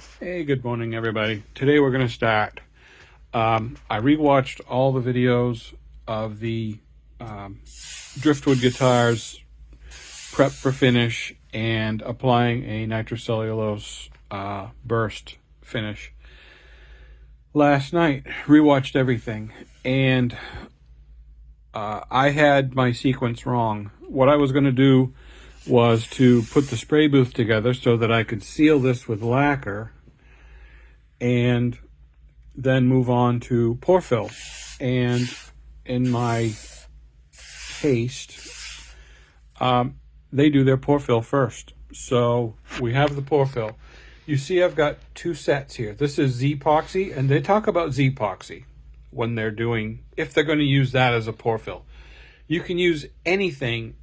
Hey, good morning, everybody. Today we're going to start. I rewatched all the videos of the driftwood guitars prep for finish and applying a nitrocellulose burst finish last night. Rewatched everything, and I had my sequence wrong. What I was going to do was to put the spray booth together so that I could seal this with lacquer and then move on to pore fill. And in my haste, they do their pore fill first. So we have the pore fill. You see I've got two sets here. This is Z-epoxy, and they talk about Z-epoxy when they're doing, if they're going to use that as a pore fill. You can use anything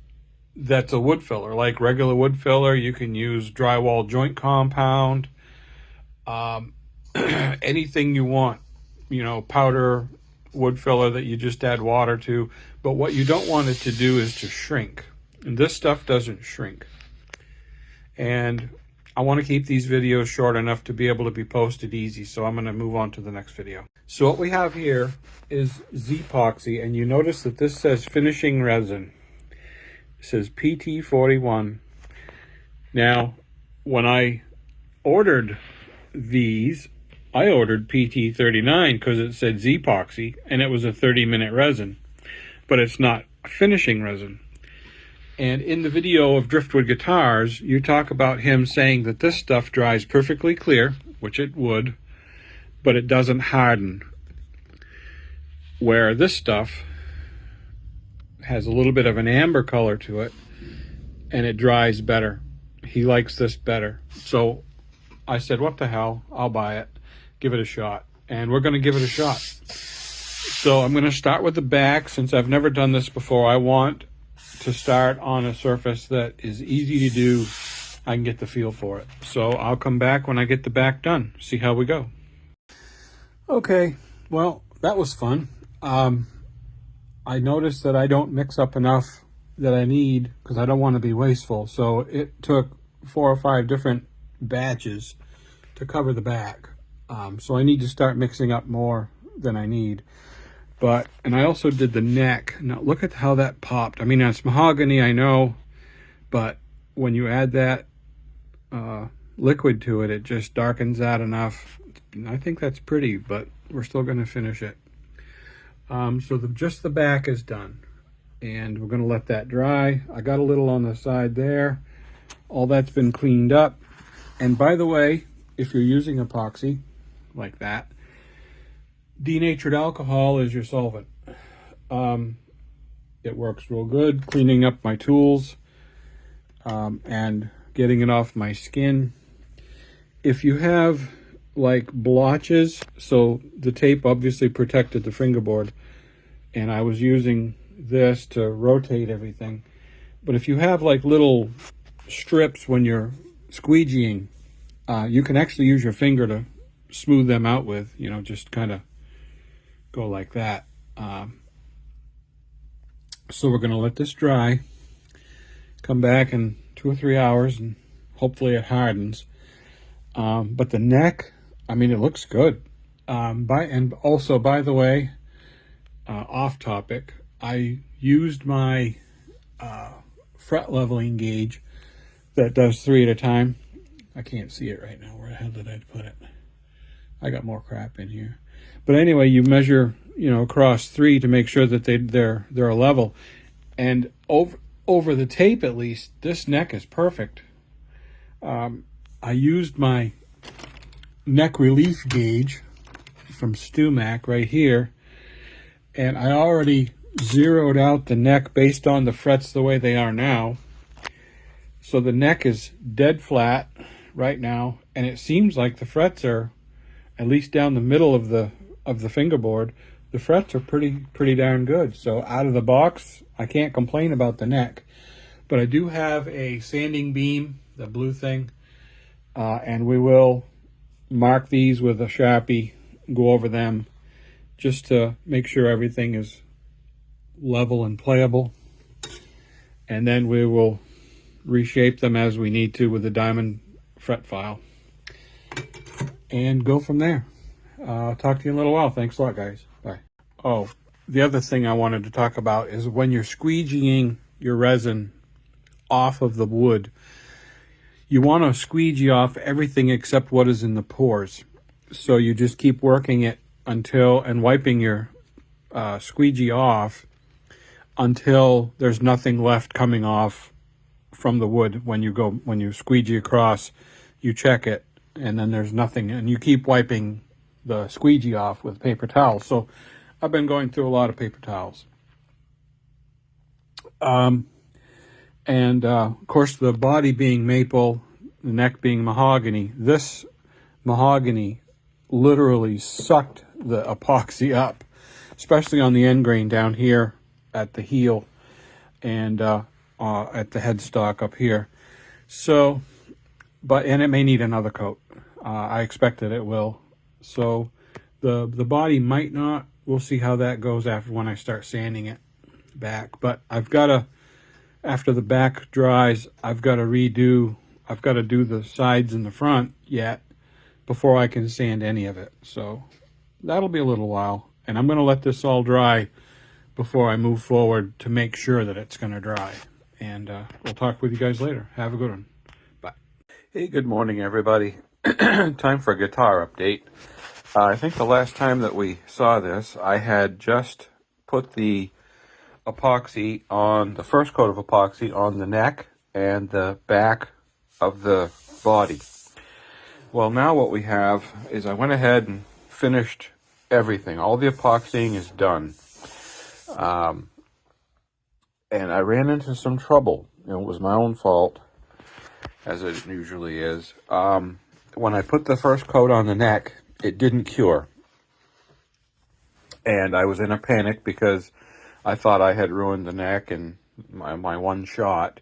that's a wood filler, like regular wood filler. You can use drywall joint compound, anything you want, powder wood filler that you just add water to. But what you don't want it to do is to shrink. And this stuff doesn't shrink. And I want to keep these videos short enough to be able to be posted easy. So I'm going to move on to the next video. So what we have here is Z-epoxy. And you notice that this says finishing resin. It says PT41. Now, when I ordered these, I ordered PT39 because it said Z-epoxy and it was a 30-minute resin, but it's not finishing resin. And in the video of Driftwood Guitars, you talk about him saying that this stuff dries perfectly clear, which it would, but it doesn't harden. Where this stuff has a little bit of an amber color to it and it dries better. He likes this better. So I said, what the hell, I'll buy it, give it a shot. And we're going to give it a shot. So I'm going to start with the back. Since I've never done this before, I want to start on a surface that is easy to do. I can get the feel for it. So I'll come back when I get the back done, see how we go. Okay, well, that was fun. I noticed that I don't mix up enough that I need because I don't want to be wasteful. So it took 4 or 5 different batches to cover the back. So I need to start mixing up more than I need. And I also did the neck. Now look at how that popped. I mean, it's mahogany, I know, but when you add that liquid to it, it just darkens that enough. I think that's pretty, but we're still going to finish it. So just the back is done, and we're going to let that dry. I got a little on the side there. All that's been cleaned up. And by the way, if you're using epoxy like that, denatured alcohol is your solvent. It works real good cleaning up my tools and getting it off my skin. If you have like blotches, so the tape obviously protected the fingerboard, and I was using this to rotate everything. But if you have like little strips when you're squeegeeing, you can actually use your finger to smooth them out with, just kind of go like that. So we're going to let this dry, come back in 2 or 3 hours, and hopefully it hardens. But the neck, I mean, it looks good. And also, by the way, off topic, I used my fret leveling gauge that does 3 at a time. I can't see it right now. Where the hell did I put it? I got more crap in here. But anyway, you measure, across 3 to make sure that they're level. And over the tape, at least, this neck is perfect. I used my neck relief gauge from StewMac right here, and I already zeroed out the neck based on the frets the way they are now. So the neck is dead flat right now, and it seems like the frets are, at least down the middle of the fingerboard, the frets are pretty darn good. So out of the box, I can't complain about the neck. But I do have a sanding beam, the blue thing, and we will mark these with a Sharpie, go over them just to make sure everything is level and playable. And then we will reshape them as we need to with the diamond fret file. and go from there. I'll talk to you in a little while. Thanks a lot, guys. Bye. Oh, the other thing I wanted to talk about is when you're squeegeeing your resin off of the wood, you want to squeegee off everything except what is in the pores. So you just keep working it until, and wiping your squeegee off until there's nothing left coming off from the wood. When you squeegee across, you check it, and then there's nothing, and you keep wiping the squeegee off with paper towels. So I've been going through a lot of paper towels. Of course, the body being maple, the neck being mahogany, this mahogany literally sucked the epoxy up, especially on the end grain down here at the heel and at the headstock up here. So, and it may need another coat. I expect that it will. So the body might not. We'll see how that goes after when I start sanding it back. But after the back dries, I've got to do the sides and the front yet before I can sand any of it. So that'll be a little while. And I'm going to let this all dry before I move forward to make sure that it's going to dry. And we'll talk with you guys later. Have a good one. Bye. Hey, good morning, everybody. Time for a guitar update. I think the last time that we saw this, I had just put the epoxy on, the first coat of epoxy on the neck and the back of the body. Well, now what we have is I went ahead and finished everything. All the epoxying is done. And I ran into some trouble. It was my own fault, as it usually is. When I put the first coat on the neck, it didn't cure. And I was in a panic because I thought I had ruined the neck and my one shot.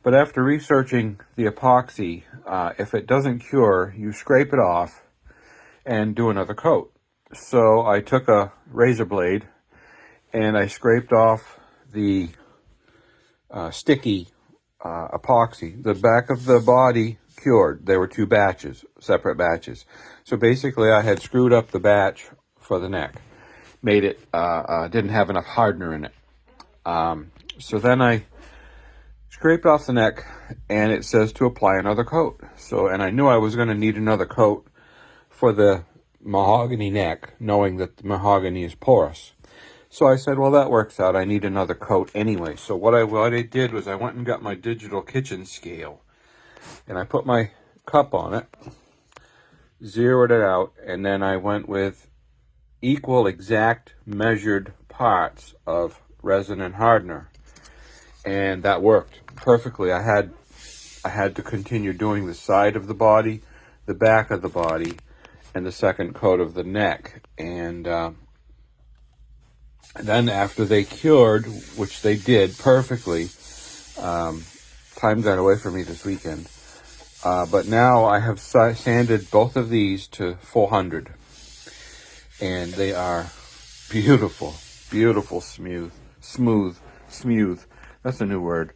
But after researching the epoxy, if it doesn't cure, you scrape it off and do another coat. So I took a razor blade and I scraped off the sticky epoxy. The back of the body cured. There were two batches, separate batches. So basically I had screwed up the batch for the neck. Made it, didn't have enough hardener in it. So then I scraped off the neck and it says to apply another coat. So, and I knew I was going to need another coat for the mahogany neck, knowing that the mahogany is porous. So I said, well, that works out. I need another coat anyway. So what I did was I went and got my digital kitchen scale and I put my cup on it, zeroed it out, and then I went with equal exact measured parts of resin and hardener. And that worked perfectly. I had to continue doing the side of the body, the back of the body, and the second coat of the neck. And then after they cured, which they did perfectly, time got away from me this weekend. But now I have sanded both of these to 400. And they are beautiful, beautiful, smooth. That's a new word.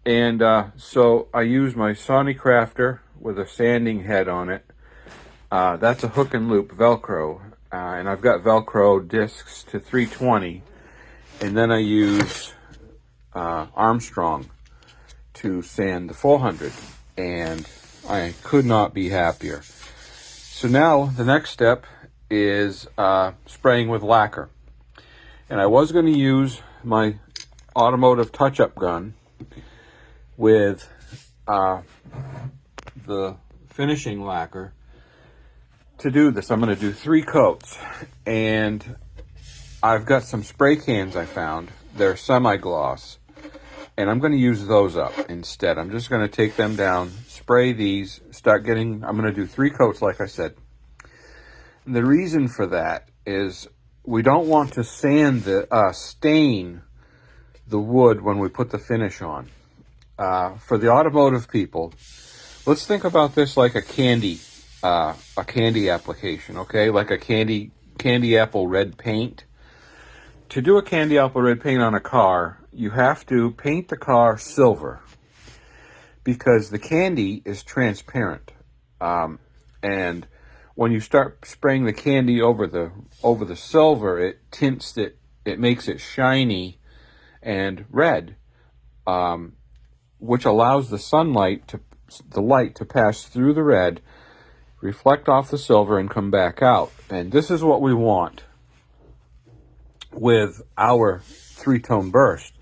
And so I use my Sony Crafter with a sanding head on it. That's a hook and loop Velcro. And I've got Velcro discs to 320. And then I use Armstrong to sand the 400. And I could not be happier. So now the next step is spraying with lacquer. And I was going to use my automotive touch-up gun with the finishing lacquer to do this. I'm going to do 3 coats, and I've got some spray cans I found. They're semi-gloss, and I'm going to use those up instead. I'm just going to take them down, spray these, I'm going to do 3 coats like I said. And the reason for that is we don't want to stain the wood when we put the finish on. For the automotive people, let's think about this like a candy application, okay? Like a candy apple red paint. To do a candy apple red paint on a car, you have to paint the car silver because the candy is transparent. And when you start spraying the candy over the silver, it tints it. It makes it shiny and red, which allows the light to pass through the red, reflect off the silver, and come back out. And this is what we want with our three-tone burst,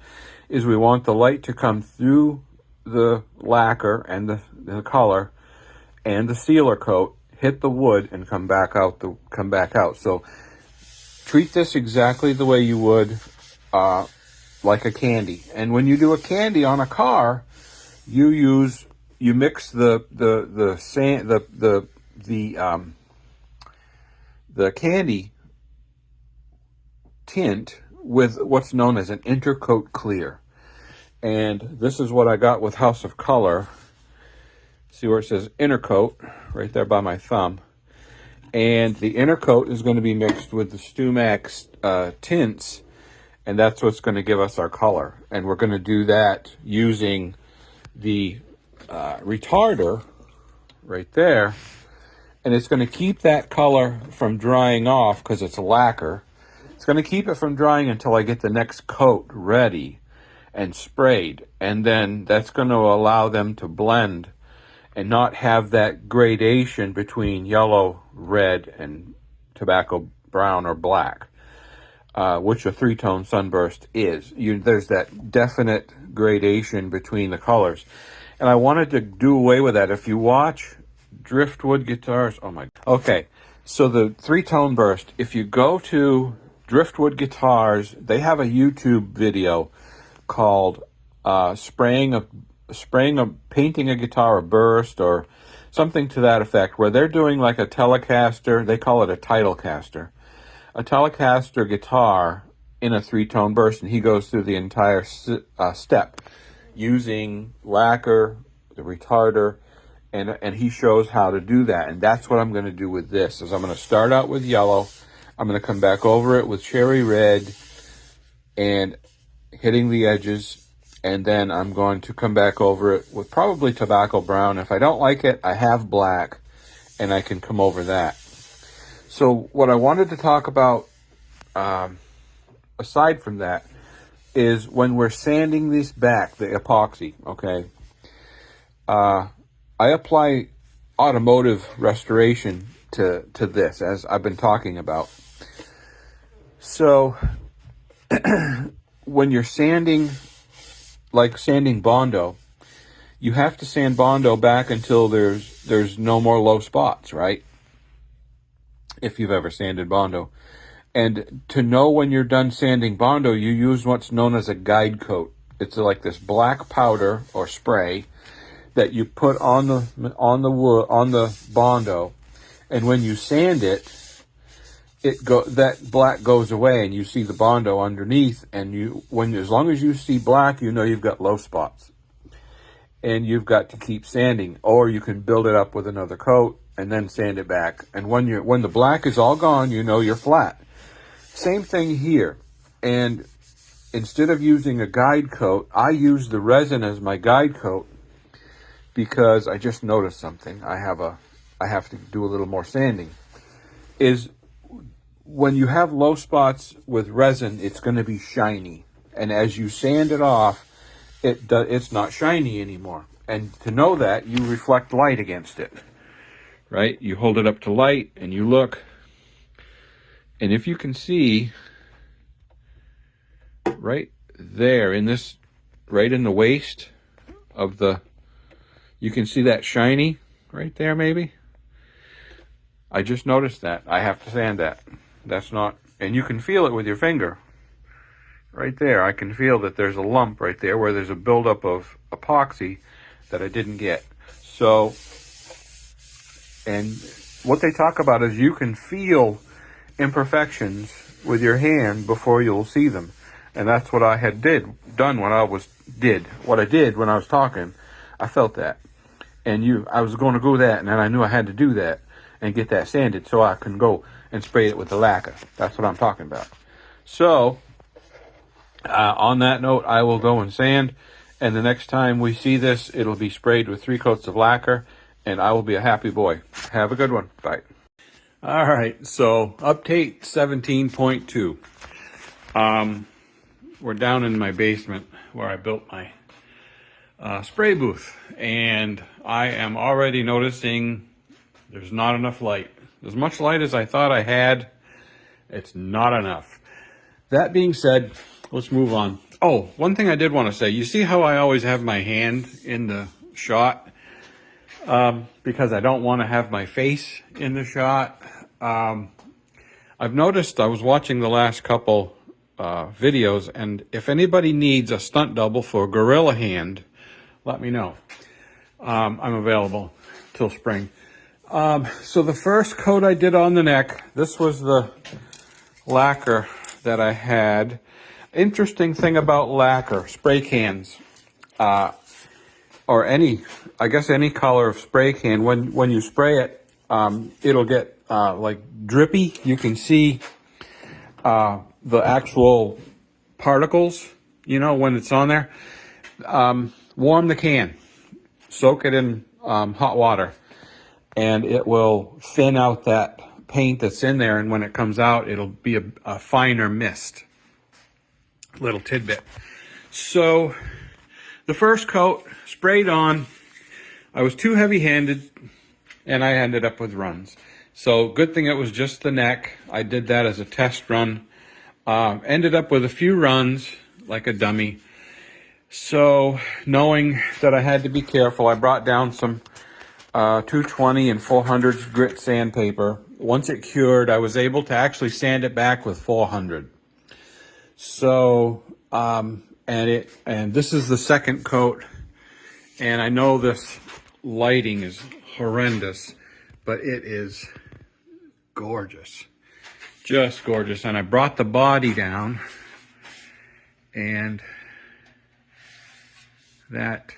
is we want the light to come through the lacquer and the color and the sealer coat, hit the wood, and come back out. So treat this exactly the way you would like a candy. And when you do a candy on a car, you mix the candy tint with what's known as an intercoat clear. And this is what I got with House of Color. See where it says intercoat right there by my thumb. And the intercoat is going to be mixed with the Stumax tints, and that's what's going to give us our color. And we're going to do that using the retarder right there. And it's going to keep that color from drying off because it's a lacquer. It's going to keep it from drying until I get the next coat ready and sprayed. And then that's going to allow them to blend and not have that gradation between yellow, red, and tobacco brown or black, which a three-tone sunburst is. There's that definite gradation between the colors. And I wanted to do away with that. If you watch Driftwood Guitars, oh my, okay, so the three-tone burst, if you go to Driftwood Guitars, they have a YouTube video called painting a guitar a burst or something to that effect, where they're doing like a Telecaster, they call it a Titlecaster, a Telecaster guitar in a three-tone burst, and he goes through the entire step using lacquer, the retarder, and he shows how to do that. And that's what I'm going to do with this, is I'm going to start out with yellow, I'm going to come back over it with cherry red and hitting the edges, and then I'm going to come back over it with probably tobacco brown. If I don't like it, I have black, and I can come over that. So what I wanted to talk about, aside from that, is when we're sanding this back, the epoxy, okay, I apply automotive restoration to this, as I've been talking about. So when you're sanding, like sanding Bondo, you have to sand Bondo back until there's no more low spots, right? If you've ever sanded Bondo. And to know when you're done sanding Bondo, you use what's known as a guide coat. It's like this black powder or spray that you put on the wood, on the Bondo, and when you sand it, that black goes away, and you see the Bondo underneath. And as long as you see black, you know you've got low spots, and you've got to keep sanding. Or you can build it up with another coat and then sand it back. And when the black is all gone, you know you're flat. Same thing here. And instead of using a guide coat, I use the resin as my guide coat because I just noticed something. I have to do a little more sanding. Is when you have low spots with resin, it's going to be shiny. And as you sand it off, it's not shiny anymore. And to know that, you reflect light against it, right? You hold it up to light and you look. And if you can see right there right in the waist of you can see that shiny right there maybe. I just noticed that. I have to sand that. That's not, and you can feel it with your finger. Right there, I can feel that there's a lump right there where there's a buildup of epoxy that I didn't get. So, and what they talk about is you can feel imperfections with your hand before you'll see them. And that's what I had done when I was talking. I felt that. And I was going to go that, and then I knew I had to do that and get that sanded so I can go and spray it with the lacquer. That's what I'm talking about. So, on that note, I will go and sand, and the next time we see this, it'll be sprayed with 3 coats of lacquer, and I will be a happy boy. Have a good one. Bye. All right, so update 17.2. We're down in my basement where I built my spray booth, and I am already noticing there's not enough light. As much light as I thought I had, it's not enough. That being said, let's move on. Oh, one thing I did want to say, you see how I always have my hand in the shot? Because I don't want to have my face in the shot. I've noticed, I was watching the last couple videos, and if anybody needs a stunt double for gorilla hand, let me know. I'm available till spring. So the first coat I did on the neck, this was the lacquer that I had. Interesting thing about lacquer, spray cans, or any, I guess any color of spray can, when you spray it, it'll get like drippy. You can see the actual particles, you know, when it's on there. Warm the can, soak it in hot water, and it will thin out that paint that's in there, and when it comes out, it'll be a finer mist. Little tidbit. So the first coat sprayed on, I was too heavy-handed, and I ended up with runs. So good thing it was just the neck. I did that as a test run. Ended up with a few runs, like a dummy. So knowing that I had to be careful, I brought down some 220 and 400 grit sandpaper. Once it cured, I was able to actually sand it back with 400. So, and this is the second coat, and I know this lighting is horrendous, but it is gorgeous, just gorgeous. And I brought the body down, and that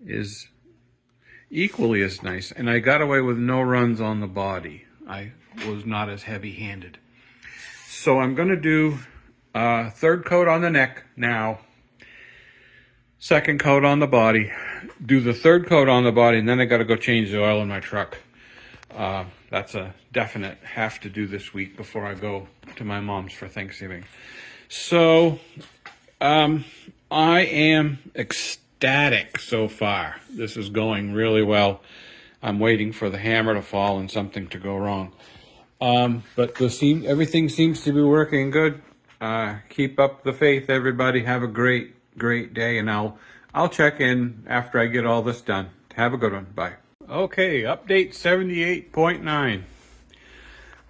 is equally as nice. And I got away with no runs on the body. I was not as heavy-handed. So I'm going to do third coat on the neck now, second coat on the body, do the third coat on the body, and then I got to go change the oil in my truck. That's a definite have to do this week before I go to my mom's for Thanksgiving. So I am ecstatic so far. This is going really well. I'm waiting for the hammer to fall and something to go wrong. But everything seems to be working good. Keep up the faith, everybody. Have a great, great day, and I'll check in after I get all this done. Have a good one. Bye. Okay, update 78.9.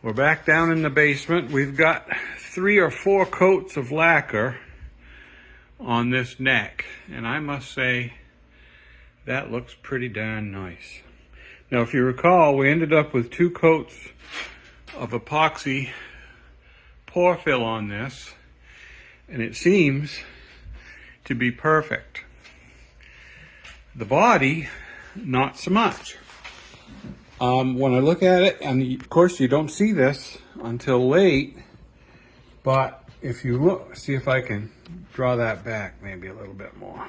We're back down in the basement. We've got 3 or 4 coats of lacquer on this neck, and I must say that looks pretty darn nice. Now, if you recall, we ended up with 2 coats of epoxy pore fill on this, and it seems to be perfect. The body, not so much. When I look at it, and of course you don't see this until late, but if you look, see if I can draw that back maybe a little bit more.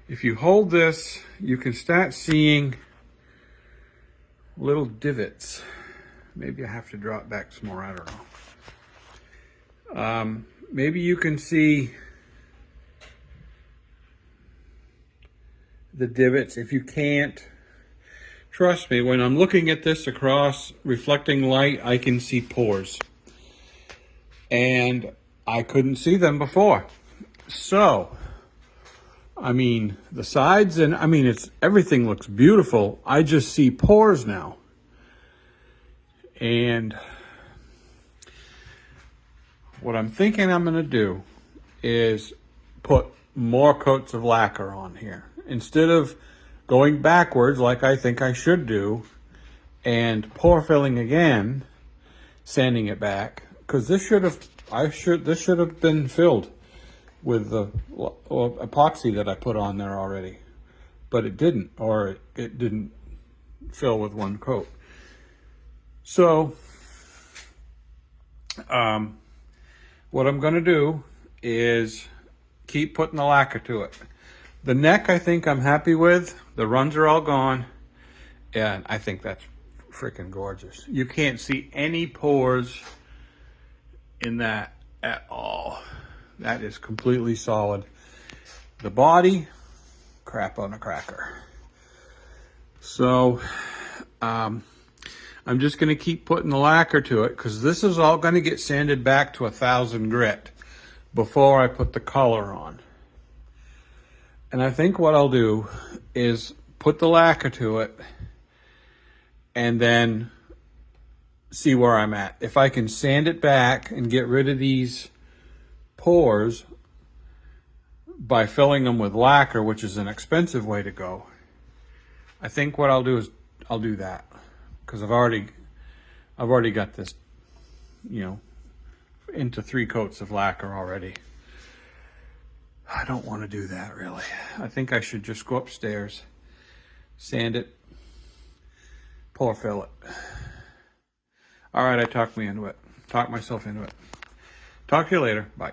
If you hold this, you can start seeing little divots. Maybe I have to draw it back some more, I don't know. Maybe you can see the divots. If you can't, trust me, when I'm looking at this across reflecting light, I can see pores. And I couldn't see them before. So, I mean, the sides, and I mean, everything looks beautiful. I just see pores now. And what I'm thinking I'm going to do is put more coats of lacquer on here. Instead of going backwards like I think I should do and pore filling again, sanding it back, because this should have been filled with the epoxy that I put on there already. But it didn't, or it didn't fill with one coat. So, what I'm going to do is keep putting the lacquer to it. The neck, I think I'm happy with. The runs are all gone. And I think that's freaking gorgeous. You can't see any pores in that at all. That is completely solid. The body, crap on a cracker. So, I'm just going to keep putting the lacquer to it because this is all going to get sanded back to 1,000 grit before I put the color on. And I think what I'll do is put the lacquer to it and then see where I'm at. If I can sand it back and get rid of these pores by filling them with lacquer, which is an expensive way to go, I think what I'll do is I'll do that because I've already got this, you know, into 3 coats of lacquer already. I don't want to do that really. I think I should just go upstairs, sand it, pour fill it. All right, I talked myself into it. Talk to you later. Bye.